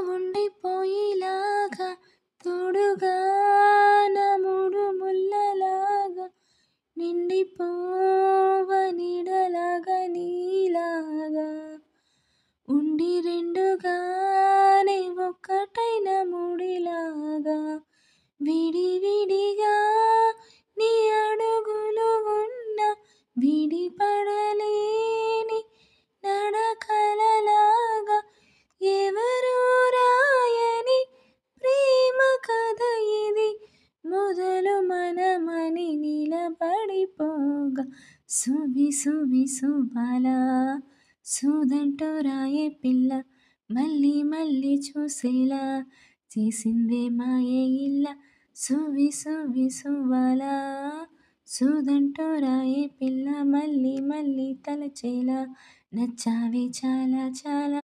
ఉండిపోయిలాగా తోడుగా నా మూడు ముల్లలాగా నిండిపోవ నీడలాగా నీలాగా ఉండి రెండుగానే ఒక్కటైన ముడిలాగా విడివిడిగా నీ అడుగులు ఉన్న విడిపడలేని నడకలలాగా ఎవరూ రాయని ప్రేమ కథ ఇది మొదలు మనమని నిలబడిపోగా సువాలా సూదంటూ రాయే పిల్ల మళ్ళీ మళ్ళీ చూసేలా చేసిందే మాయే ఇలా సువాలా సూదంటూ రాయే పిల్ల మళ్ళీ మళ్ళీ తలచేలా నచ్చావే చాలా చాలా